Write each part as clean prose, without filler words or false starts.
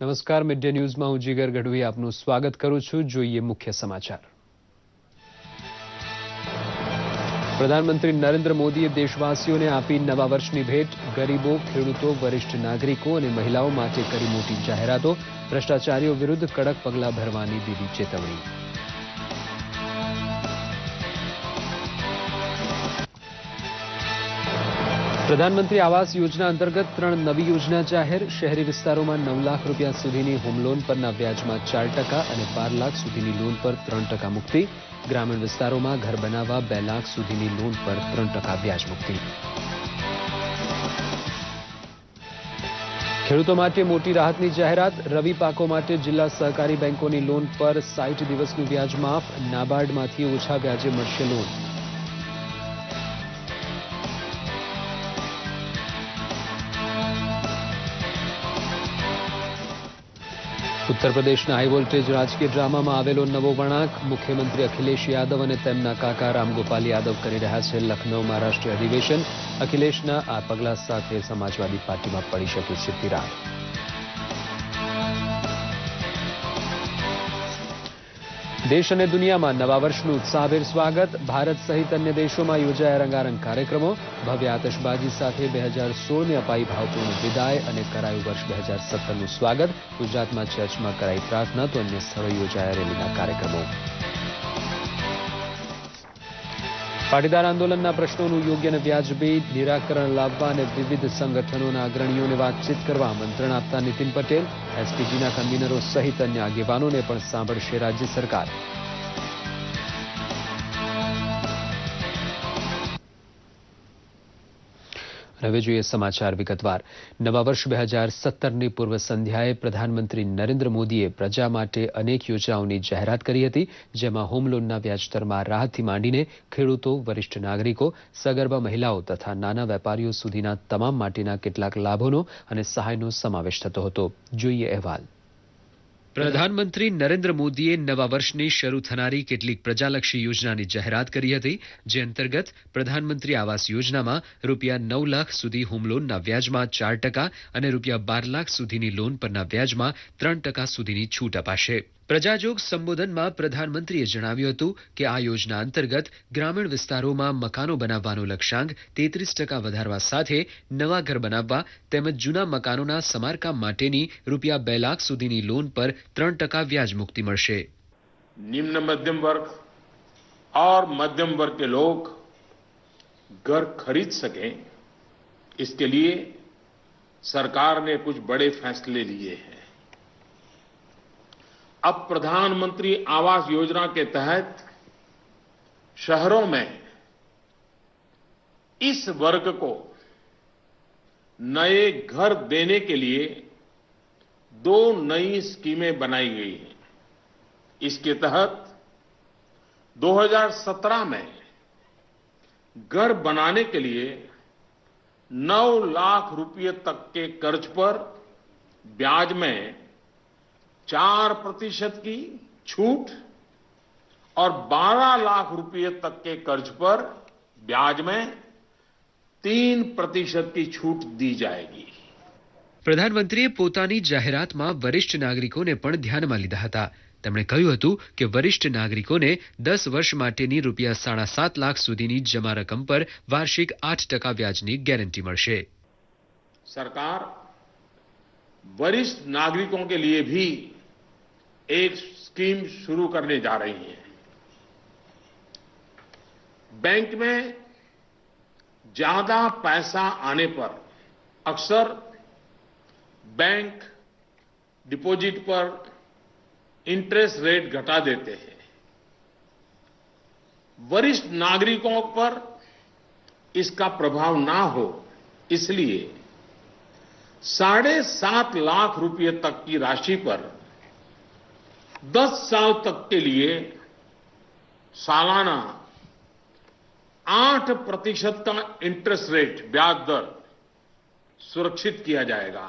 નમસ્કાર, mid day ન્યૂઝમાં હું જીગર ગઢવી આપનું સ્વાગત કરું છું. જોઈએ મુખ્ય સમાચાર. પ્રધાનમંત્રી નરેન્દ્ર મોદીએ દેશવાસીઓને આપી નવા વર્ષની ભેટ. ગરીબો, ખેડૂતો, વરિષ્ઠ નાગરિકો અને મહિલાઓ માટે કરી મોટી જાહેરાતો. ભ્રષ્ટાચારીઓ વિરુદ્ધ કડક પગલાં ભરવાની દીધી ચેતવણી. પ્રધાનમંત્રી આવાસ યોજના અંતર્ગત 3 નવી યોજના જાહેર. શહેરી વિસ્તારોમાં 9 લાખ રૂપિયા સુધીની હોમ લોન પરના વ્યાજમાં 4% અને 12 લાખ સુધીની લોન પર 3% મુક્તિ. ગ્રામીણ વિસ્તારોમાં ઘર બનાવવા 2 લાખ સુધીની લોન પર 3% વ્યાજ મુક્તિ. ખેડૂતો માટે મોટી રાહતની જાહેરાત. રવિ પાકો માટે જિલ્લા સહકારી બેંકોની લોન પર 60 દિવસનું વ્યાજ માફ. નાબાર્ડમાંથી ઓછા વ્યાજે મળશે લોન. ઉત્તર પ્રદેશના હાઈ વોલ્ટેજ રાજકીય ડ્રામામાં આવેલો નવો વળાંક. મુખ્યમંત્રી અખિલેશ યાદવ અને તેમના કાકા રામગોપાલ યાદવ કરી રહ્યા છે લખનૌમાં રાષ્ટ્રીય અધિવેશન. અખિલેશના આ પગલા સાથે સમાજવાદી પાર્ટીમાં પડી શકે છે તિરાડ. દેશ અને દુનિયામાં નવા વર્ષનું ઉત્સાહભેર સ્વાગત. ભારત સહિત અન્ય દેશોમાં યોજાયા રંગારંગ કાર્યક્રમો. ભવ્ય આતશબાજી સાથે 2016ને અપાઈ ભાવપૂર્ણ વિદાય અને કરાયું વર્ષ 2017નું સ્વાગત. ગુજરાતમાં ચર્ચમાં કરાઈ પ્રાર્થના તો અન્ય સ્થળોએ યોજાયા રેલીના કાર્યક્રમો. પાટીદાર આંદોલનના પ્રશ્નોનું યોગ્ય અને વ્યાજબી નિરાકરણ લાવવા અને વિવિધ સંગઠનોના અગ્રણીઓને વાતચીત કરવા આમંત્રણ આપતા નીતિન પટેલ. એસપીજીના કન્વીનરો સહિત અન્ય આગેવાનોને પણ સાંભળશે રાજ્ય સરકાર. હવે જોઈએ સમાચાર વિગતવાર. નવા વર્ષ 2017ની પૂર્વ સંધ્યાએ પ્રધાનમંત્રી નરેન્દ્ર મોદીએ પ્રજા માટે અનેક યોજનાઓની જાહેરાત કરી હતી, જેમાં હોમ લોનના વ્યાજદરમાં રાહતથી માંડીને ખેડૂતો, વરિષ્ઠ નાગરિકો, સગર્ભા મહિલાઓ તથા નાના વેપારીઓ સુધીના તમામ માટેના કેટલાક લાભોનો અને સહાયનો સમાવેશ થતો હતો. જોઈએ અહેવાલ. પ્રધાનમંત્રી નરેન્દ્ર મોદીએ નવા વર્ષની શરૂ થનારી કેટલીક પ્રજાલક્ષી યોજનાની જાહેરાત કરી હતી, જે અંતર્ગત પ્રધાનમંત્રી આવાસ યોજનામાં રૂપિયા 9 લાખ સુધી હોમ લોનના વ્યાજમાં 4% અને રૂપિયા 12 લાખ સુધીની લોન પરના વ્યાજમાં 3% સુધીની છૂટ અપાશે. પ્રજાજોગ સંબોધનમાં પ્રધાનમંત્રીએ જણાવ્યું હતું કે આ યોજના અંતર્ગત ગ્રામીણ વિસ્તારોમાં મકાનો બનાવવાનો લક્ષ્યાંક 33% વધારવા સાથે નવા ઘર બનાવવા તેમજ જૂના મકાનોના સમારકામ માટેની રૂપિયા 2 લાખ સુધીની લોન પર 3% વ્યાજ મુક્તિ મળશે. निम्न मध्यम वर्ग और मध्यम वर्ग के लोग घर खरीद सकें, इसके लिए सरकार ने कुछ बड़े फैसले लिए हैं. अब प्रधानमंत्री आवास योजना के तहत शहरों में इस वर्ग को नए घर देने के लिए 2 नई स्कीमें बनाई गई हैं. इसके तहत 2017 में घर बनाने के लिए 9 लाख रुपये तक के कर्ज पर ब्याज में 4% की छूट और 12 लाख रुपये तक के कर्ज पर ब्याज में 3% की छूट दी जाएगी. પ્રધાનમંત્રીએ પોતાની જાહેરાતમાં વરિષ્ઠ નાગરિકોને પણ ધ્યાનમાં લીધા હતા. તેમણે કહ્યું હતું કે વરિષ્ઠ નાગરિકોને 10 વર્ષ માટેની રૂપિયા 7.5 લાખ સુધીની જમા રકમ પર વાર્ષિક 8% વ્યાજની ગેરંટી મળશે. सरकार वरिष्ठ नागरिकों के लिए भी एक स्कीम शुरू करने जा रही है. बैंक में ज्यादा पैसा आने पर अक्सर बैंक डिपॉजिट पर इंटरेस्ट रेट घटा देते हैं. वरिष्ठ नागरिकों पर इसका प्रभाव ना हो, इसलिए 7.5 लाख रुपए तक की राशि पर 10 साल तक के लिए सालाना 8% का इंटरेस्ट रेट ब्याज दर सुरक्षित किया जाएगा.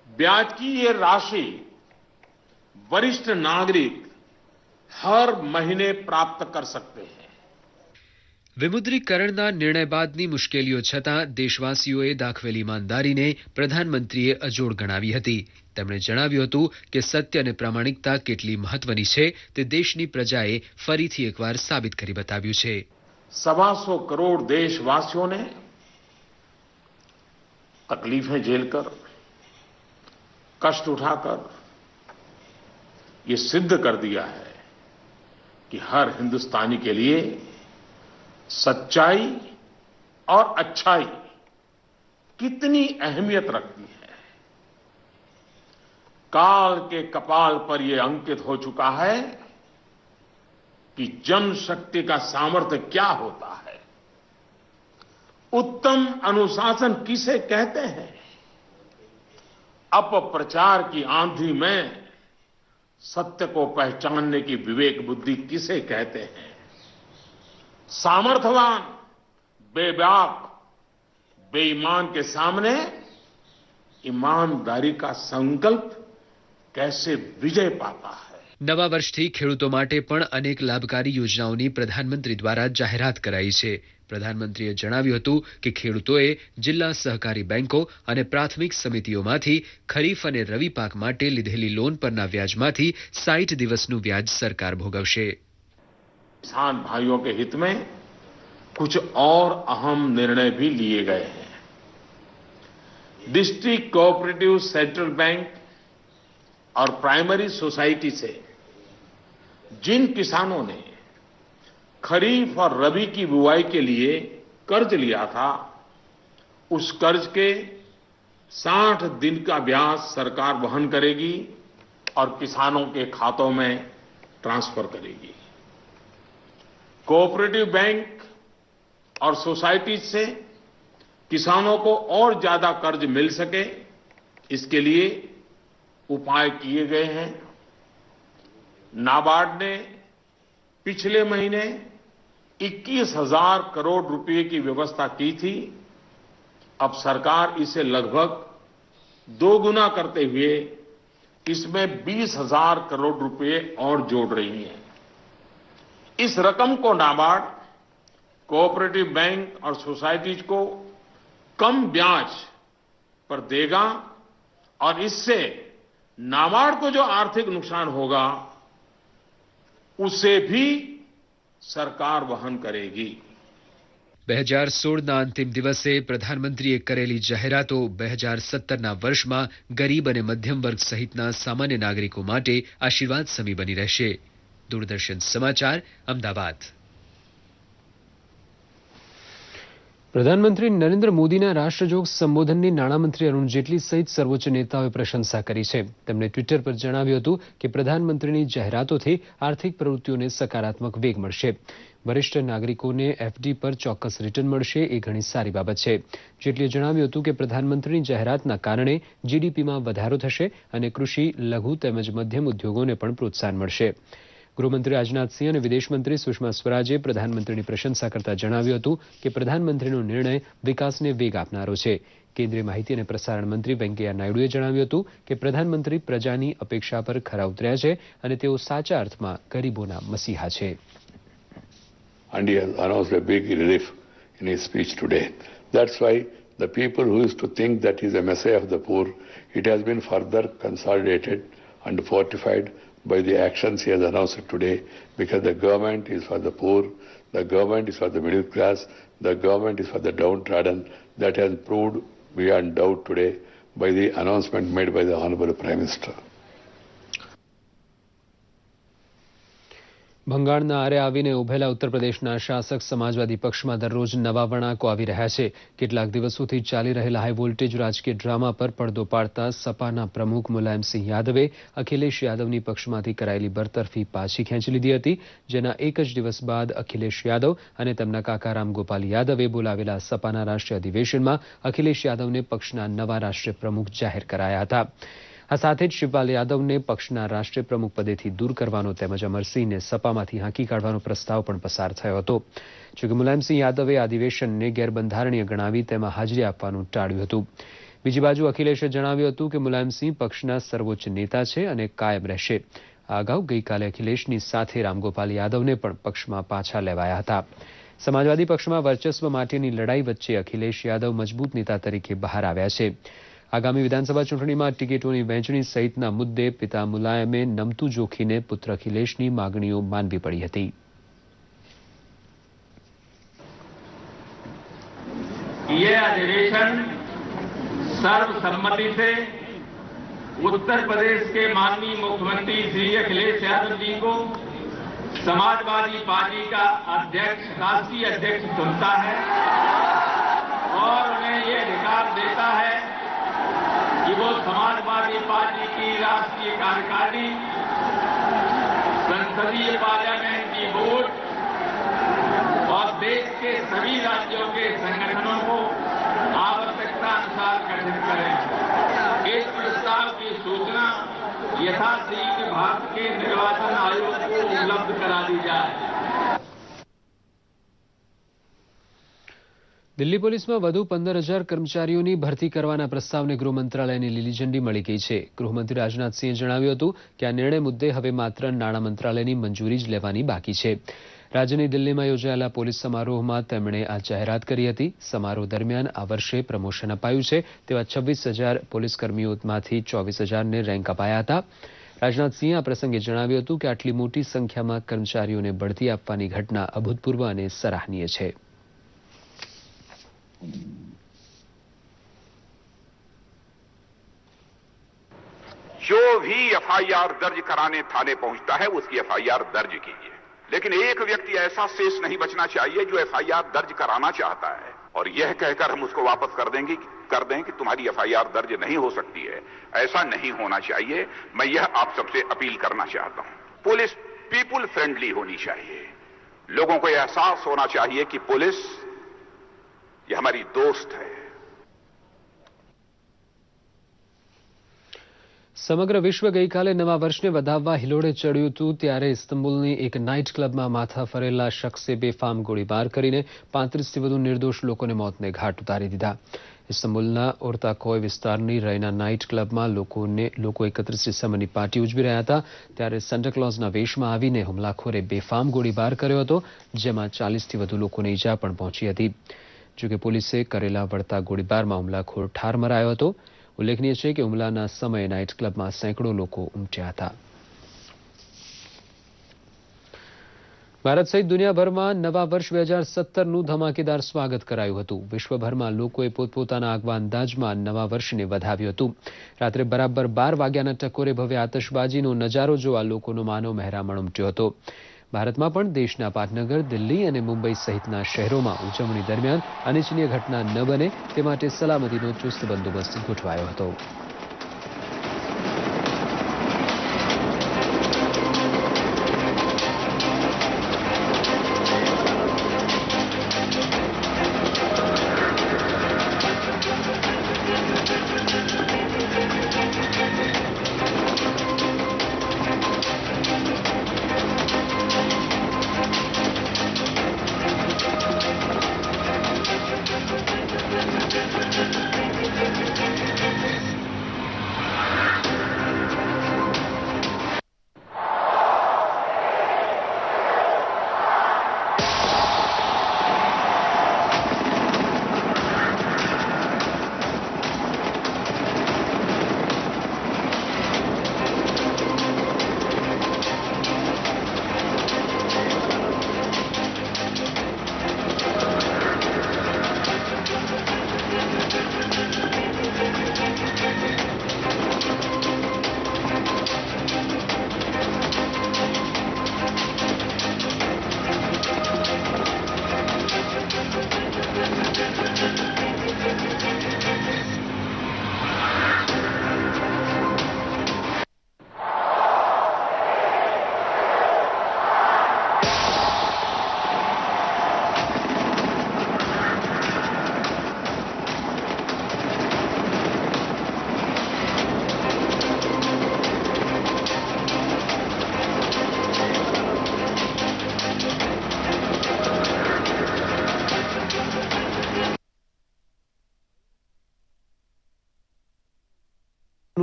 ब्याज की ये राशि वरिष्ठ नागरिक हर महीने प्राप्त कर सकते हैं. વિમુદ્રીકરણના નિર્ણય બાદની મુશ્કેલીઓ છતાં દેશવાસીઓએ દાખવેલી ઈમાનદારીને પ્રધાનમંત્રીએ અજોડ ગણાવી હતી. તેમણે જણાવ્યું હતું કે સત્ય અને પ્રામાણિકતા કેટલી મહત્વની છે તે દેશની પ્રજાએ ફરીથી એકવાર સાબિત કરી બતાવ્યું છે. 125 करोड़ देशवासियों ने तकलीफें झेलकर, कष्ट उठाकर ये सिद्ध कर दिया है कि हर हिंदुस्तानी के लिए सच्चाई और अच्छाई कितनी अहमियत रखती है. काल के कपाल पर यह अंकित हो चुका है कि जनशक्ति का सामर्थ्य क्या होता है, उत्तम अनुशासन किसे कहते हैं, अपप्रचार की आंधी में सत्य को पहचानने की विवेक बुद्धि किसे कहते हैं, सामर्थ्यवान बेबाक बेईमान के सामने ईमानदारी का संकल्प कैसे विजय पाता है. નવા વર્ષથી ખેડૂતો માટે પણ અનેક લાભકારી યોજનાઓની પ્રધાનમંત્રી દ્વારા જાહેરાત કરાઈ છે. પ્રધાનમંત્રીએ જણાવ્યું હતું કે ખેડૂતોએ જિલ્લા સહકારી બેંકો અને પ્રાથમિક સમિતિઓમાંથી ખરીફ અને રવિ પાક માટે લીધેલી લોન પરના વ્યાજમાંથી 60 દિવસનું વ્યાજ સરકાર ભોગવશે. किसान भाइयों के हित में कुछ और अहम निर्णय भी लिए गए हैं. डिस्ट्रिक्ट कोऑपरेटिव सेंट्रल बैंक और प्राइमरी सोसाइटी से जिन किसानों ने खरीफ और रबी की बुआई के लिए कर्ज लिया था, उस कर्ज के 60 दिन का ब्याज सरकार वहन करेगी और किसानों के खातों में ट्रांसफर करेगी. कोऑपरेटिव बैंक और सोसाइटी से किसानों को और ज्यादा कर्ज मिल सके, इसके लिए उपाय किए गए हैं. नाबार्ड ने पिछले महीने 21,000 करोड़ रुपए की व्यवस्था की थी. अब सरकार इसे लगभग 2 गुना करते हुए इसमें 20,000 करोड़ रुपए और जोड़ रही है. इस रकम को नाबार्ड कोऑपरेटिव बैंक और सोसाइटीज को कम ब्याज पर देगा और इससे नाबार्ड को जो आर्थिक नुकसान होगा उसे भी सरकार वहन करेगी. 2016ના અંતિમ દિવસે પ્રધાનમંત્રીએ કરેલી જાહેરાતો 2017ના વર્ષમાં ગરીબ અને મધ્યમ વર્ગ સહિતના સામાન્ય નાગરિકો માટે આશીર્વાદ સમી બની રહેશે. દૂરદર્શન સમાચાર, અમદાવાદ. પ્રધાનમંત્રી નરેન્દ્ર મોદીના રાષ્ટ્રજોગ સંબોધનની નાણામંત્રી અરુણ જેટલી સહિત સર્વોચ્ચ નેતાઓએ પ્રશંસા કરી છે. તેમણે ટ્વિટર પર જણાવ્યું હતું કે પ્રધાનમંત્રીની જાહેરાતોથી આર્થિક પ્રવૃત્તિઓને સકારાત્મક વેગ મળશે. વરિષ્ઠ નાગરિકોને એફડી પર ચોક્કસ રિટર્ન મળશે એ ઘણી સારી બાબત છે. જેટલીએ જણાવ્યું હતું કે પ્રધાનમંત્રીની જાહેરાતના કારણે જીડીપીમાં વધારો થશે અને કૃષિ, લઘુ તેમજ મધ્યમ ઉદ્યોગોને પણ પ્રોત્સાહન મળશે. ગૃહમંત્રી રાજનાથસિંહ અને વિદેશમંત્રી સુષ્મા સ્વરાજે પ્રધાનમંત્રીની પ્રશંસા કરતા જણાવ્યું હતું કે પ્રધાનમંત્રીનો નિર્ણય વિકાસને વેગ આપનારો છે. કેન્દ્રીય માહિતી અને પ્રસારણ મંત્રી વેંકૈયા નાયડુએ જણાવ્યું હતું કે પ્રધાનમંત્રી પ્રજાની અપેક્ષા પર ખરા ઉતર્યા છે અને તેઓ સાચા અર્થમાં ગરીબોના મસીહા છે. And he has announced a big relief in his speech today. That's why the people who used to think that he is a messiah of the poor, it has been further consolidated and fortified by the actions he has announced today, because the government is for the poor, the government is for the middle class, the government is for the downtrodden. That has proved beyond doubt today by the announcement made by the Honorable Prime Minister. બંગાળના આરે આવીને ઉભેલા ઉત્તર પ્રદેશના શાસક સમાજવાદી પક્ષમાં દરરોજ નવા વળાંકો આવી રહ્યા છે. કેટલાક દિવસોથી ચાલી રહેલા હાઈ વોલ્ટેજ રાજકીય ડ્રામા પર પડદો પાડતા સપાના પ્રમુખ મુલાયમસિંહ યાદવે અખિલેશ યાદવની પક્ષમાંથી કરાયેલી બરતરફી પાછી ખેંચી લીધી હતી. જેના એક જ દિવસ બાદ અખિલેશ યાદવ અને તેમના કાકા રામગોપાલ યાદવે બોલાવેલા સપાના રાષ્ટ્રીય અધિવેશનમાં અખિલેશ યાદવને પક્ષના નવા રાષ્ટ્રીય પ્રમુખ જાહેર કરાયા હતા. આ સાથે જ શિવપાલ યાદવને પક્ષના રાષ્ટ્રીય પ્રમુખ પદેથી દૂર કરવાનો તેમજ અમરસિંહને સપામાંથી હાંકી કાઢવાનો પ્રસ્તાવ પણ પસાર થયો હતો. જોકે મુલાયમસિંહ યાદવે આ અધિવેશનને ગેરબંધારણીય ગણાવી તેમાં હાજરી આપવાનું ટાળ્યું હતું. બીજી બાજુ અખિલેશે જણાવ્યું હતું કે મુલાયમસિંહ પક્ષના સર્વોચ્ચ નેતા છે અને કાયમ રહેશે. આ અગાઉ ગઈકાલે અખિલેશની સાથે રામગોપાલ યાદવને પણ પક્ષમાં પાછા લેવાયા હતા. સમાજવાદી પક્ષમાં વર્ચસ્વ માટેની લડાઈ વચ્ચે અખિલેશ યાદવ મજબૂત નેતા તરીકે બહાર આવ્યા છે. આગામી વિધાનસભા ચૂંટણીમાં ટિકિટોની વહેંચણી સહિતના મુદ્દે પિતા મુલાયમે નમતું જોખીને પુત્ર અખિલેશની માગણીઓ માનવી પડી હતી. ये अधिवेशन सर्वसम्मति से उत्तर प्रदेश के माननीय मुख्यमंत्री श्री अखिलेश यादव जी को समाजवादी पार्टी का अध्यक्ष, राष्ट्रीय अध्यक्ष चुनता है और उन्हें ये अधिकार देता है कि वो समाजवादी पार्टी की राष्ट्रीय कार्यकारिणी, संसदीय पार्लियामेंट की वोट और देश के सभी राज्यों के संगठनों को आवश्यकता अनुसार गठित करें. इस प्रस्ताव की सूचना यथाशीघ्र भारत के निर्वाचन आयोग को उपलब्ध करा दी जाए. દિલ્હી પોલીસમાં વધુ 15,000 કર્મચારીઓની ભરતી કરવાના પ્રસ્તાવને ગૃહ મંત્રાલયની લીલી ઝંડી મળી ગઈ છે. ગૃહમંત્રી રાજનાથસિંહે જણાવ્યું હતું કે આ નિર્ણય મુદ્દે હવે માત્ર નાણાં મંત્રાલયની મંજૂરી જ લેવાની બાકી છે. રાજ્યની દિલ્હીમાં યોજાયેલા પોલીસ સમારોહમાં તેમણે આ જાહેરાત કરી હતી. સમારોહ દરમિયાન આ વર્ષે પ્રમોશન અપાયું છે તેવા 26,000 પોલીસકર્મીઓમાંથી 24,000ને રેન્ક અપાયા હતા. રાજનાથસિંહે આ પ્રસંગે જણાવ્યું હતું કે આટલી મોટી સંખ્યામાં કર્મચારીઓને બઢતી આપવાની ઘટના અભૂતપૂર્વ અને સરાહનીય છે. जो भी एफआईआर दर्ज कराने थाने पहुंचता है उसकी एफआईआर दर्ज कीजिए, लेकिन एक व्यक्ति ऐसा शेष नहीं बचना चाहिए जो एफआईआर दर्ज कराना चाहता है और यह कहकर हम उसको वापस कर दें कि तुम्हारी एफआईआर दर्ज नहीं हो सकती है. ऐसा नहीं होना चाहिए. मैं यह आप सबसे अपील करना चाहता हूं. पुलिस पीपुल फ्रेंडली होनी चाहिए. लोगों को यह एहसास होना चाहिए कि पुलिस ये हमारी दोस्त है. સમગ્ર વિશ્વ ગઈકાલે નવા વર્ષને વધાવવા હિલોડે ચડ્યું હતું ત્યારે ઇસ્તંબુલની એક નાઇટ ક્લબમાં માથા ફરેલા શખ્સે બેફામ ગોળીબાર કરીને 35થી વધુ નિર્દોષ લોકોને મોતને ઘાટ ઉતારી દીધા. ઇસ્તંબુલના ઓર્તાકોય વિસ્તારની રૈના નાઇટ ક્લબમાં લોકો 31 ડિસેમ્બરની પાર્ટી ઉજવી રહ્યા હતા ત્યારે સાન્ટાક્લોઝના વેશમાં આવીને હુમલાખોરે બેફામ ગોળીબાર કર્યો હતો, જેમાં 40થી વધુ લોકોને ઈજા પણ પહોંચી હતી. જોકે પોલીસે કરેલા વળતા ગોળીબારમાં હુમલાખોર ઠાર મરાયો હતો. ઉલ્લેખનીય છે કે હુમલાના સમયે નાઇટ ક્લબમાં સેંકડો લોકો ઉમટ્યા હતા. ભારત સહિત દુનિયાભરમાં નવા વર્ષ 2017નું ધમાકેદાર સ્વાગત કરાયું હતું. વિશ્વભરમાં લોકોએ પોતપોતાના આગવા અંદાજમાં નવા વર્ષને વધાવ્યું હતું. રાત્રે બરાબર 12 વાગ્યાના ટકોરે ભવ્ય આતશબાજીનો નજારો જોવા લોકોનો માનવ મહેરામણ ઉમટ્યો હતો. ભારતમાં પણ દેશના પાટનગર, દિલ્હી અને મુંબઈ સહિતના શહેરોમાં ઉજવણી દરમિયાન અનિચ્છનીય ઘટના ન બને તે માટે સલામતીનો ચુસ્ત બંદોબસ્ત ગોઠવાયો હતો.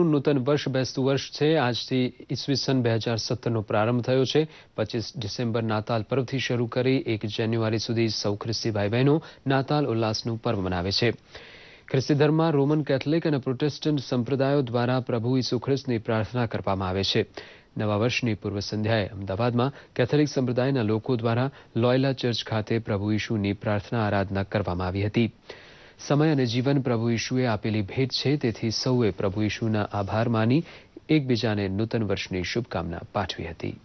નૂતન વર્ષ બેસતું વર્ષ છે. આજથી ઈસવીસન 2017નો પ્રારંભ થયો છે. 25 ડિસેમ્બર નાતાલ પર્વથી શરૂ કરી 1 જાન્યુઆરી સુધી સૌ ખ્રિસ્તી ભાઈ બહેનો નાતાલ ઉલ્લાસનું પર્વ મનાવે છે. ખ્રિસ્તી ધર્મમાં રોમન કેથોલિક અને પ્રોટેસ્ટન્ટ સંપ્રદાયો દ્વારા પ્રભુ ઈસુ ખ્રિસ્તની પ્રાર્થના કરવામાં આવે છે. નવા વર્ષની પૂર્વ સંધ્યાએ અમદાવાદમાં કેથોલિક સંપ્રદાયના લોકો દ્વારા લોયલા ચર્ચ ખાતે પ્રભુ ઈશુની પ્રાર્થના આરાધના કરવામાં આવી હતી. સમય અને જીવન પ્રભુ ઈશુએ આપેલી ભેટ છે, તેથી સૌએ પ્રભુ ઈશુના આભાર માની એકબીજાને નૂતન વર્ષની શુભકામના પાઠવી હતી.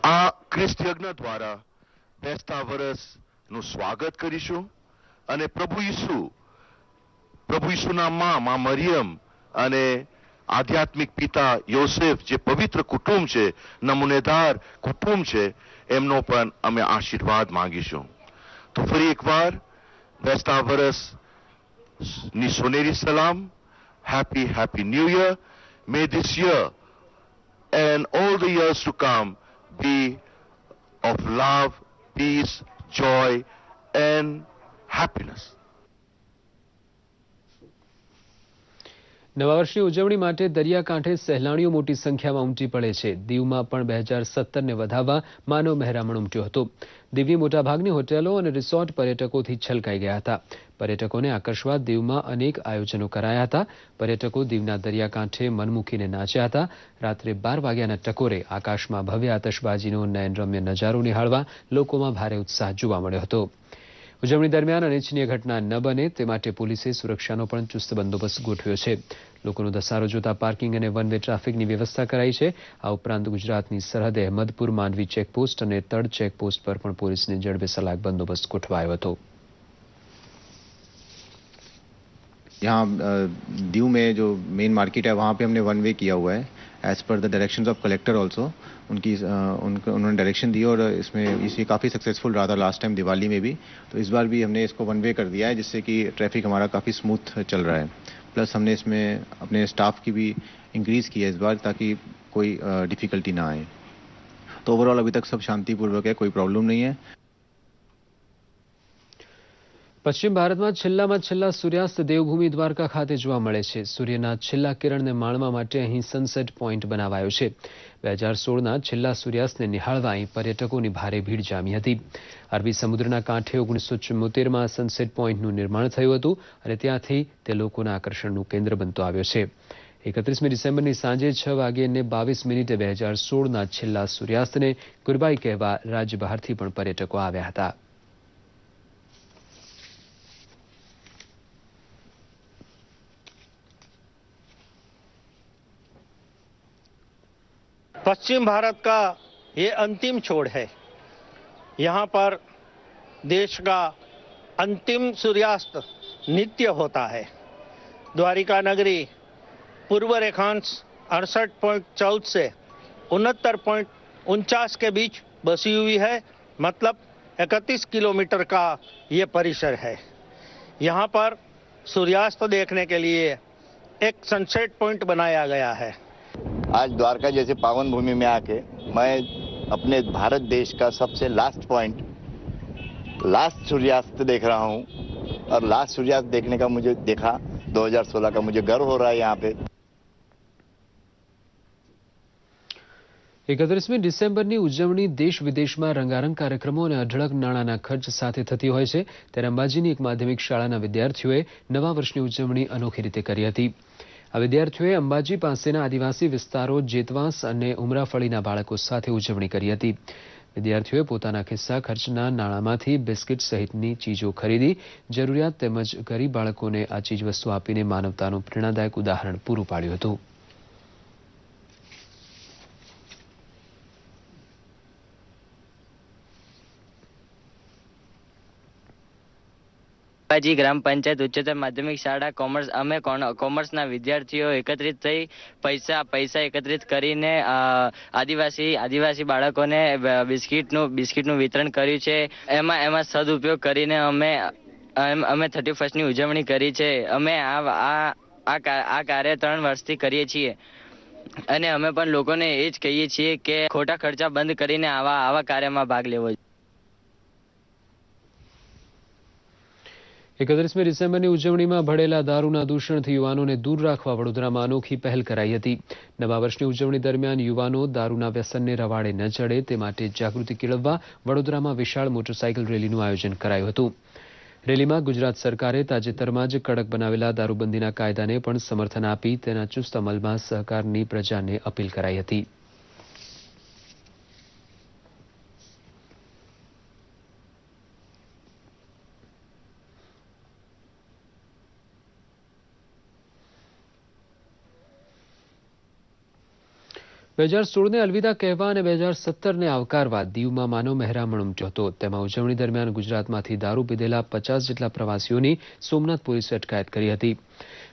આ ખ્રિસ્ત યજ્ઞ દ્વારા બેસતા વર્ષનું સ્વાગત કરીશું અને પ્રભુ ઈસુના માં મરિયમ અને આધ્યાત્મિક પિતા યોસેફ જે પવિત્ર કુટુંબ છે, નમૂનેદાર કુટુંબ છે, એમનો પણ અમે આશીર્વાદ માંગીશું. તો ફરી એકવાર બેસતા વર્ષની સોનેરી સલામ. Happy new year. May this year and all the years to come be of love, peace, joy and happiness. નવા વર્ષની ઉજવણી માટે દરિયાકાંઠે સહેલાણીઓ મોટી સંખ્યામાં ઉમટી પડે છે. દીવમાં પણ 2017ને વધાવવા માનવ મહેરામણ ઉમટ્યો હતો. દીવની મોટાભાગની હોટેલો અને રિસોર્ટ પર્યટકોથી છલકાઈ ગયા હતા. પર્યટકોને આકર્ષવા દીવમાં અનેક આયોજનો કરાયા હતા. પર્યટકો દીવના દરિયાકાંઠે મન મૂકીને નાચ્યા હતા. રાત્રે 12 વાગ્યાના ટકોરે આકાશમાં ભવ્ય આતશબાજીનો નયનરમ્ય નજારો નિહાળવા લોકોમાં ભારે ઉત્સાહ જોવા મળ્યો હતો. ઉજવણી દરમિયાન અનિચ્છનીય ઘટના ન બને તે માટે પોલીસે સુરક્ષાનો પણ ચુસ્ત બંદોબસ્ત ગોઠવ્યો છે. લોકોનો ધસારો જોતા પાર્કિંગ અને વન વે ટ્રાફિકની વ્યવસ્થા કરાઈ છે. આ ઉપરાંત ગુજરાતની સરહદે અહેમદપુર માંડવી ચેકપોસ્ટ અને તડ ચેકપોસ્ટ પર પણ પોલીસને જડબે સલાક બંદોબસ્ત ગોઠવાયો હતો. यहाँ दीव में जो मेन मार्केट है वहाँ पे हमने वन वे किया हुआ है as per the directions of collector also. उन्होंने डायरेक्शन दी और इसमें ये काफ़ी सक्सेसफुल रहा था लास्ट टाइम दिवाली में भी. तो इस बार भी हमने इसको वन वे कर दिया है जिससे कि ट्रैफिक हमारा काफ़ी स्मूथ चल रहा है. प्लस हमने इसमें अपने स्टाफ की भी इंक्रीज़ की है इस बार ताकि कोई डिफ़िकल्टी ना आए. तो ओवरऑल अभी तक सब शांतिपूर्वक है, कोई प्रॉब्लम नहीं है. પશ્ચિમ ભારતમાં છેલ્લામાં છેલ્લા સૂર્યાસ્ત દેવભૂમિ દ્વારકા ખાતે જોવા મળે છે. સૂર્યના છેલ્લા કિરણને માણવા માટે અહીં સનસેટ પોઈન્ટ બનાવાયો છે. 2016ના છેલ્લા સૂર્યાસ્તને નિહાળવા અહીં પર્યટકોની ભારે ભીડ જામી હતી. અરબી સમુદ્રના કાંઠે 1974માં સનસેટ પોઈન્ટનું નિર્માણ થયું હતું અને ત્યાંથી તે લોકોના આકર્ષણનું કેન્દ્ર બનતો આવ્યો છે. 31મી ડિસેમ્બરની સાંજે 6 વાગ્યે 22 મિનિટે 2016ના છેલ્લા સૂર્યાસ્તને ગુરબાઈ કહેવા રાજ્ય બહારથી પણ પર્યટકો આવ્યા હતા. पश्चिम भारत का ये अंतिम छोर है. यहाँ पर देश का अंतिम सूर्यास्त नित्य होता है. द्वारिका नगरी पूर्व रेखांश 68.14 से 69.49 के बीच बसी हुई है. मतलब 31 किलोमीटर का ये परिसर है. यहाँ पर सूर्यास्त देखने के लिए एक सनसेट पॉइंट बनाया गया है. आज द्वारका जैसे पावन भूमि में आके मैं अपने भारत देश का सबसे लास्ट पॉइंट लास्ट सूर्यास्त देख रहा हूँ और लास्ट सूर्यास्त देखने का मुझे देखा 2016 का मुझे गर्व हो रहा है. यहाँ पे 31મી ડિસેમ્બરની ઉજવણી દેશ વિદેશમાં રંગારંગ કાર્યક્રમો અને અઢળક નાણાંના ખર્ચ સાથે થતી હોય છે. ત્યારે અંબાજીની એક માધ્યમિક શાળાના વિદ્યાર્થીઓએ નવા વર્ષની ઉજવણી અનોખી રીતે કરી હતી. આ વિદ્યાર્થીઓએ અંબાજી પાસેના આદિવાસી વિસ્તારો જેતવાસ અને ઉમરાફળીના બાળકો સાથે ઉજવણી કરી હતી. વિદ્યાર્થીઓએ પોતાના ખિસ્સા ખર્ચના નાણાંમાંથી બિસ્કિટ સહિતની ચીજો ખરીદી જરૂરિયાત તેમજ ગરીબ બાળકોને આ ચીજવસ્તુ આપીને માનવતાનું પ્રેરણાદાયક ઉદાહરણ પૂરું પાડ્યું હતું. અંબાજી ગ્રામ પંચાયત ઉચ્ચતર માધ્યમિક શાળા કોમર્સ અમે કોમર્સના વિદ્યાર્થીઓ એકત્રિત થઈ પૈસા એકત્રિત કરીને આદિવાસી બાળકોને બિસ્કિટનું વિતરણ કર્યું છે. એમાં સદુપયોગ કરીને અમે અમે 31st ની ઉજવણી કરી છે. અમે આ કાર્ય 3 વર્ષથી કરીએ છીએ અને અમે પણ લોકોને એ જ કહીએ છીએ કે ખોટા ખર્ચા બંધ કરીને આવા કાર્યમાં ભાગ લેવો. 31મી ડિસેમ્બરની ઉજવણીમાં ભળેલા દારૂના દૂષણથી યુવાનોને દૂર રાખવા વડોદરામાં અનોખી પહેલ કરાઈ હતી. નવા વર્ષની ઉજવણી દરમિયાન યુવાનો દારૂના વ્યસનને રવાડે ન ચડે તે માટે જાગૃતિ કેળવવા વડોદરામાં વિશાળ મોટરસાયકલ રેલીનું આયોજન કરાયું હતું. રેલીમાં ગુજરાત સરકારે તાજેતરમાં જ કડક બનાવેલા દારૂબંધીના કાયદાને પણ સમર્થન આપી તેના ચુસ્ત અમલમાં સહકારની પ્રજાને અપીલ કરાઈ હતી. બે 2016ને અલવિદા કહેવા અને 2017ને આવકારવા દીવમાં માનવ મહેરામણ ઉમટ્યો હતો. તેમાં ઉજવણી દરમિયાન ગુજરાતમાંથી દારૂ પીધેલા 50 જેટલા પ્રવાસીઓની સોમનાથ પોલીસે અટકાયત કરી હતી.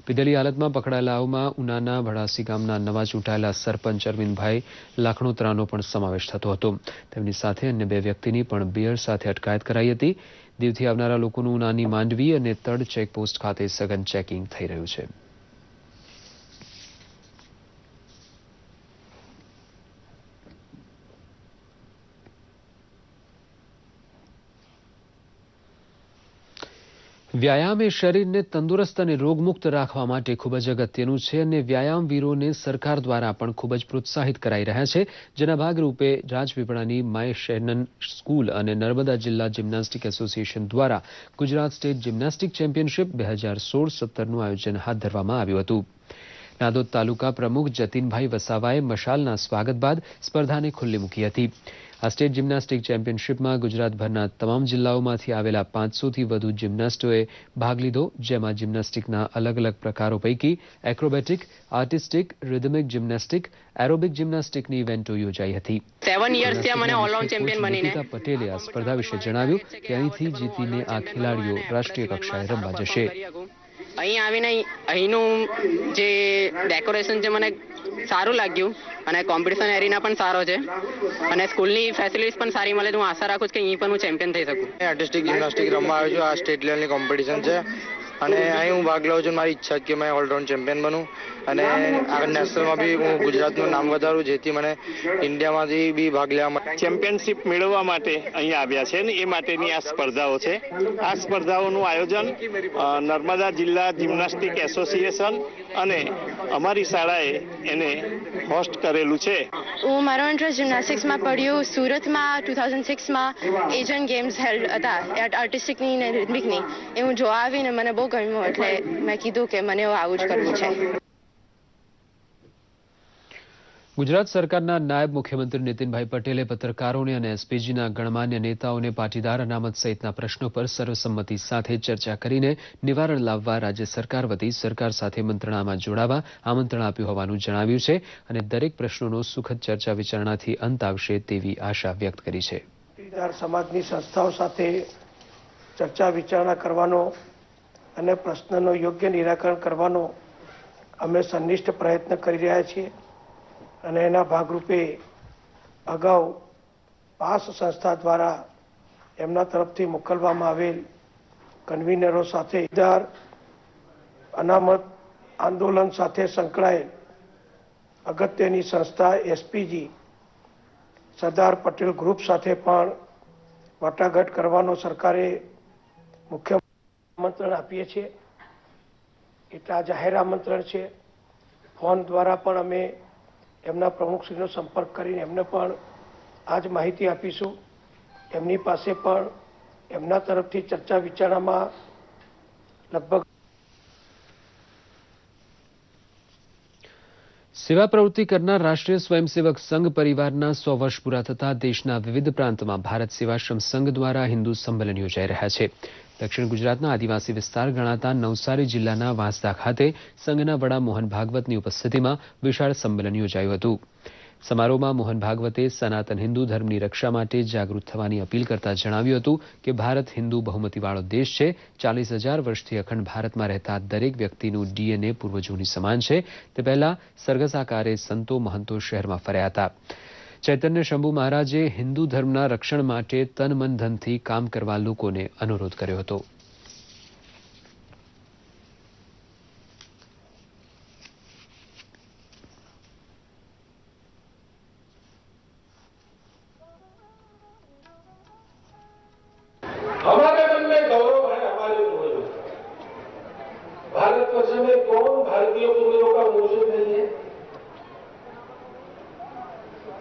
પીધેલી હાલતમાં પકડાયેલાઓમાં ઉનાના ભડાસી ગામના નવા ચૂંટાયેલા સરપંચ અરવિંદભાઈ લાખણોત્રાનો પણ સમાવેશ થતો હતો. તેમની સાથે અન્ય 2 વ્યક્તિની પણ બિયર સાથે અટકાયત કરાઈ હતી. દીવથી આવનારા લોકોનું ઉનાની માંડવી અને તડ ચેકપોસ્ટ ખાતે સઘન ચેકિંગ થઈ રહ્યું છે. વ્યાયામ એ શરીરને તંદુરસ્ત અને રોગમુક્ત રાખવા માટે ખૂબ જ અગત્યનું છે અને વ્યાયામવીરોને સરકાર દ્વારા પણ ખૂબ જ પ્રોત્સાહિત કરાઈ રહ્યા છે. જેના ભાગરૂપે રાજપીપળાની માય શેનન સ્કૂલ અને નર્મદા જિલ્લા જિમ્નાસ્ટિક એસોસિએશન દ્વારા ગુજરાત સ્ટેટ જિમ્નાસ્ટિક ચેમ્પિયનશિપ 2016-17નું આયોજન હાથ ધરવામાં આવ્યું હતું. નાદોદ તાલુકા પ્રમુખ જતીનભાઈ વસાવાએ મશાલના સ્વાગત બાદ સ્પર્ધાને ખુલ્લી મૂકી હતી. આ સ્ટેટ જિમ્નાસ્ટિક ચેમ્પિયનશિપમાં ગુજરાતભરના તમામ જિલ્લાઓમાંથી આવેલા 500થી વધુ જિમ્નાસ્ટોએ ભાગ લીધો. જેમાં જિમ્નાસ્ટિકના અલગ અલગ પ્રકારો પૈકી એક્રોબેટિક, આર્ટિસ્ટિક, રિધમિક જિમ્નાસ્ટિક, એરોબિક જિમ્નાસ્ટિકની ઇવેન્ટો યોજાઈ હતી. 7 યર્સથી મને ઓલરાઉન્ડ ચેમ્પિયન બનીને પટેલે આ સ્પર્ધા વિશે જણાવ્યું કે અહીંથી જીતીને આ ખેલાડીઓ રાષ્ટ્રીય કક્ષાએ રમવા જશે. અહીં આવીને અહીંનું જે ડેકોરેશન છે મને સારું લાગ્યું અને કોમ્પિટિશન એરિના પણ સારો છે અને સ્કૂલની ફેસિલિટીઝ પણ સારી મળે. હું આશા રાખું છું કે અહીં પણ હું ચેમ્પિયન થઈ શકું. આર્ટિસ્ટિક જિમ્નાસ્ટિક રમવા આવ્યો છું. આ સ્ટેટ લેવલની કોમ્પિટિશન છે અને અહીં હું ભાગ લઉં છું. મારી ઈચ્છા છે કે મેં ઓલરાઉન્ડ ચેમ્પિયન બનું અને આ નેશનલમાં બી હું ગુજરાતનું નામ વધારું જેથી મને ઇન્ડિયામાંથી બી ભાગ લેવા માટે ચેમ્પિયનશિપ મેળવવા માટે અહીં આવ્યા છે ને એ માટેની આ સ્પર્ધાઓ છે. આ સ્પર્ધાઓનું આયોજન નર્મદા જિલ્લા જિમ્નાસ્ટિક એસોસિએશન અને અમારી શાળાએ એને હોસ્ટ કરેલું છે. હું મારો ઇન્ટરેસ્ટ જિમ્નાસ્ટિક્સમાં પડ્યું સુરતમાં 2006માં એશિયન ગેમ્સ હેલ્ડ હતા આર્ટિસ્ટિકની અને રિધમિકની. એ હું જોવા આવીને મને બહુ ગમ્યું એટલે મેં કીધું કે મને આવું જ કરવું છે. ગુજરાત સરકારના નાયબ મુખ્યમંત્રી નીતિનભાઈ પટેલે પત્રકારોને અને એસપીજીના ગણમાન્ય નેતાઓને પાટીદાર અનામત સહિતના પ્રશ્નો પર સર્વસંમતિ સાથે ચર્ચા કરીને નિવારણ લાવવા રાજ્ય સરકાર વતી સરકાર સાથે મંત્રણામાં જોડાવા આમંત્રણ આપ્યું હોવાનું જણાવ્યું છે અને દરેક પ્રશ્નોનો સુખદ ચર્ચા વિચારણાથી અંત આવશે તેવી આશા વ્યક્ત કરી છે. પાટીદાર સમાજની સંસ્થાઓ સાથે ચર્ચા વિચારણા કરવાનો અને પ્રશ્નનો યોગ્ય નિરાકરણ કરવાનો અમે સંનિષ્ઠ પ્રયત્ન કરી રહ્યા છીએ અને એના ભાગરૂપે અગાઉ પાસ સંસ્થા દ્વારા એમના તરફથી મોકલવામાં આવેલ કન્વીનરો સાથે અનામત આંદોલન સાથે સંકળાયેલ અગત્યની સંસ્થા એસપીજી સરદાર પટેલ ગ્રુપ સાથે પણ વાટાઘાટ કરવાનો સરકારે મુખ્ય આમંત્રણ આપીએ છીએ. એટલે આ જાહેર આમંત્રણ છે. ફોન દ્વારા પણ અમે એમના પ્રમુખશ્રીનો સંપર્ક કરીને એમને પણ આ જ માહિતી આપીશું. એમની પાસે પણ એમના તરફથી ચર્ચા વિચારણામાં લગભગ સેવા પ્રવૃત્તિ કરનાર રાષ્ટ્રીય સ્વયંસેવક સંઘ પરિવારના 100 વર્ષ પૂરા થતા દેશના વિવિધ પ્રાંતમાં ભારત સેવાશ્રમ સંઘ દ્વારા હિન્દુ સંમેલન યોજાઈ રહ્યા છે. દક્ષિણ ગુજરાતના આદિવાસી વિસ્તાર ગણાતા નવસારી જિલ્લાના વાંસદા ખાતે સંઘના વડા મોહન ભાગવતની ઉપસ્થિતિમાં વિશાળ સંમેલન યોજાયું હતું. સમારોહમાં મોહન ભાગવતે સનાતન હિન્દુ ધર્મની રક્ષા માટે જાગૃત થવાની અપીલ કરતા જણાવ્યું હતું કે ભારત હિન્દુ બહુમતીવાળો દેશ છે. 40,000 વર્ષથી અખંડ ભારતમાં રહેતા દરેક વ્યક્તિનું ડીએનએ પૂર્વજોની સમાન છે. તે પહેલા સરગસાકારે સંતો મહંતો શહેરમાં ફર્યા હતા. ચૈતન્ય શંભુ મહારાજે હિન્દુ ધર્મના રક્ષણ માટે તન મન ધનથી કામ કરવા લોકોને અનુરોધ કર્યો હતો. भारतीय पूर्वजों का वंशज नहीं है?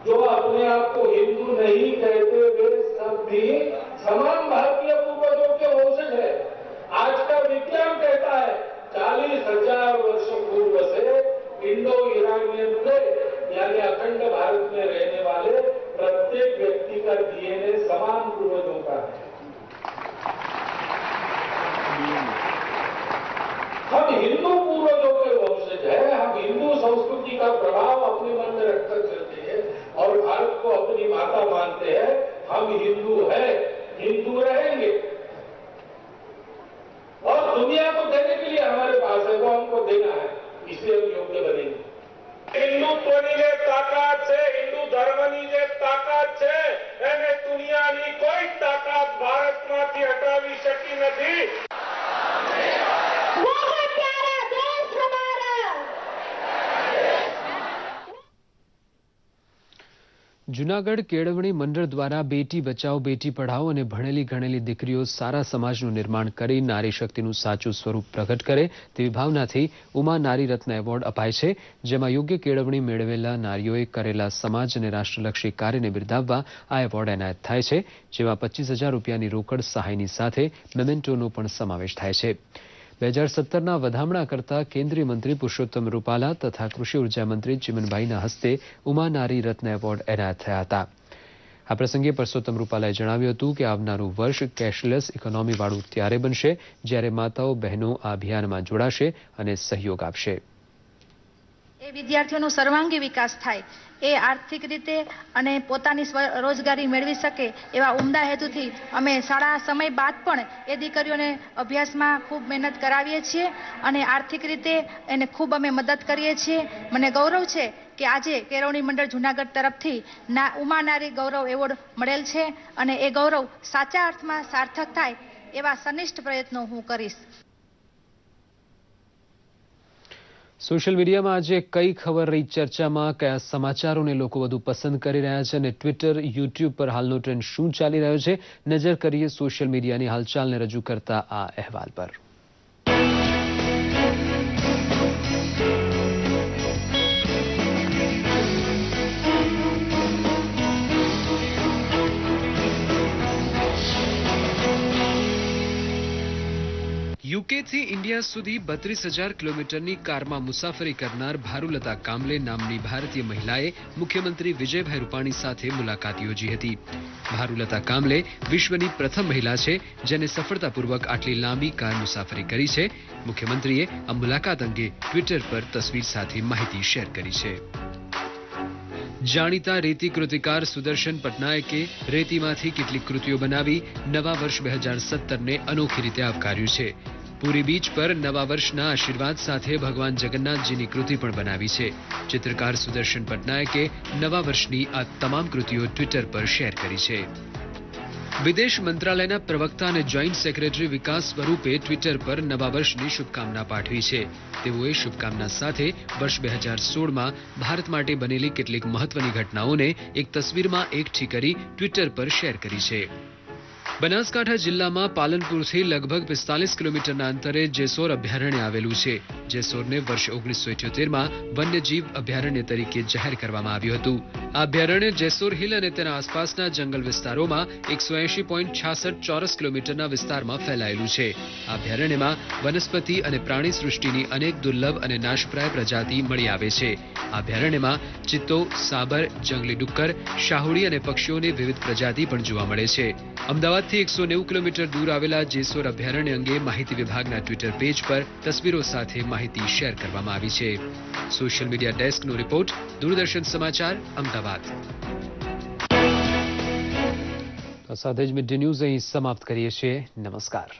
जो अपने आप को हिंदू नहीं कहते वे सब भी समान भारतीय पूर्वजों के वंशज है। आज का विज्ञान कहता है 40,000 वर्ष पूर्व से इंडो ईरानियन से यानी अखंड भारत में रहने वाले प्रत्येक व्यक्ति का डीएनए समान पूर्वजों का है। हम हिंदू पूर्वजों के वंशज हैं, हम हिंदू संस्कृति का प्रभाव अपने मन में रखकर चलते हैं और भारत को अपनी माता मानते हैं। हम हिंदू हैं, हिंदू रहेंगे और दुनिया को देने के लिए हमारे पास है, वो हमको देना है, इसलिए हम योग्य बनेंगे। હિન્દુત્વની જે તાકાત છે, હિન્દુ ધર્મની જે તાકાત છે, એને દુનિયાની કોઈ તાકાત ભારતમાંથી હટાવી શકી નથી. જૂનાગઢ કેળવણી મંડળ દ્વારા બેટી બચાવો બેટી પઢાઓ અને ભણેલી ગણેલી દીકરીઓ સારા સમાજનું નિર્માણ કરી નારી શક્તિનું સાચું સ્વરૂપ પ્રગટ કરે તેવી ભાવનાથી ઉમા નારી રત્ન એવોર્ડ અપાય છે, જેમાં યોગ્ય કેળવણી મેળવેલા નારીઓએ કરેલા સમાજ અને રાષ્ટ્રલક્ષી કાર્યને બિરદાવવા આ એવોર્ડ એનાયત થાય છે, જેમાં 25,000 રૂપિયાની રોકડ સહાયની સાથે મેમેન્ટોનો પણ સમાવેશ થાય છે. 2017ના વધામણા કરતા કેન્દ્રીય મંત્રી પુરુષોત્તમ રૂપાલા તથા કૃષિ ઉર્જા મંત્રી ચિમનભાઈના હસ્તે ઉમા નારી રત્ન એવોર્ડ એનાયત થયા હતા. આ પ્રસંગે પુરુષોત્તમ રૂપાલાએ જણાવ્યું હતું કે આવનારું વર્ષ કેશલેસ ઇકોનોમીવાળું ત્યારે બનશે જ્યારે માતાઓ બહેનો આ અભિયાનમાં જોડાશે અને સહયોગ આપશે. એ વિદ્યાર્થીઓનો સર્વાંગી વિકાસ થાય, એ આર્થિક રીતે અને પોતાની રોજગારી મેળવી શકે એવા ઉમદા હેતુથી અમે શાળા સમય બાદ પણ એ દીકરીઓને અભ્યાસમાં ખૂબ મહેનત કરાવીએ છીએ અને આર્થિક રીતે એને ખૂબ અમે મદદ કરીએ છીએ. મને ગૌરવ છે કે આજે કેળવણી મંડળ જૂનાગઢ તરફથી ઉમા નારી ગૌરવ એવોર્ડ મળેલ છે અને એ ગૌરવ સાચા અર્થમાં સાર્થક થાય એવા સનિષ્ઠ પ્રયત્નો હું કરીશ. સોશિયલ મીડિયામાં આજે કઈ ખબર રહી ચર્ચામાં, કયા સમાચારોને લોકો વધુ પસંદ કરી રહ્યા છે અને ટ્વિટર, યુટ્યુબ પર હાલનો ટ્રેન્ડ શું ચાલી રહ્યો છે, નજર કરીએ સોશિયલ મીડિયાની હાલચાલને રજૂ કરતા આ અહેવાલ પર. યુકેથી ઇન્ડિયા સુધી 32,000 કિલોમીટરની કારમાં મુસાફરી કરનાર ભારુલતા કામલે નામની ભારતીય મહિલાએ મુખ્યમંત્રી વિજયભાઈ રૂપાણી સાથે મુલાકાત યોજી હતી. ભારુલતા કામલે વિશ્વની પ્રથમ મહિલા છે જેને સફળતાપૂર્વક આટલી લાંબી કાર મુસાફરી કરી છે. મુખ્યમંત્રીએ આ મુલાકાત અંગે ટ્વિટર પર તસવીર સાથે માહિતી શેર કરી છે. જાણીતા રેતી કૃતિકાર સુદર્શન પટનાયકે રેતીમાંથી કેટલીક કૃતિઓ બનાવી નવા વર્ષ 2017ને અનોખી રીતે આવકાર્યું છે. પૂરી બીચ પર નવા વર્ષના આશીર્વાદ સાથે ભગવાન જગન્નાથજીની કૃતિ પણ બનાવી છે. ચિત્રકાર સુદર્શન પટનાયકે નવા વર્ષની આ તમામ કૃતિઓ ટ્વિટર પર શેર કરી છે. વિદેશ મંત્રાલયના પ્રવક્તા અને જોઈન્ટ સેક્રેટરી વિકાસ સ્વરૂપે ટ્વિટર પર નવા વર્ષની શુભકામના પાઠવી છે. તેઓએ શુભકામના સાથે વર્ષ 2016માં ભારત માટે બનેલી કેટલીક મહત્વની ઘટનાઓને એક તસવીરમાં એકઠી કરી ટ્વિટર પર શેર કરી છે. બનાસકાંઠા જિલ્લામાં પાલનપુરથી લગભગ 45 કિલોમીટરના અંતરે જેસોર અભયારણ્ય આવેલું છે. જેસોરને વર્ષ 1978માં વન્યજીવ અભયારણ્ય તરીકે જાહેર કરવામાં આવ્યું હતું. આ અભયારણ્ય જેસોર હિલ અને તેના આસપાસના જંગલ વિસ્તારોમાં 180.66 ચોરસ કિલોમીટરના વિસ્તારમાં ફેલાયેલું છે. આ અભયારણ્યમાં વનસ્પતિ અને પ્રાણી સૃષ્ટિની અનેક દુર્લભ અને નાશપ્રાય પ્રજાતિ મળી આવે છે. આ અભયારણ્યમાં ચિત્તો, સાબર, જંગલી ડુક્કર, શાહુડી અને પક્ષીઓની વિવિધ પ્રજાતિ પણ જોવા મળે છે. અમદાવાદથી 190 કિલોમીટર દૂર આવેલા જેસોર અભયારણ્ય અંગે માહિતી વિભાગના ટ્વિટર પેજ પર તસવીરો સાથે માહિતી શેર કરવામાં આવી છે. સોશિયલ મીડિયા ડેસ્કનો રિપોર્ટ, દૂરદર્શન સમાચાર, અમદાવાદ. સાથે જ મિડ ડે ન્યૂઝ અહીં સમાપ્ત કરીએ છીએ. નમસ્કાર.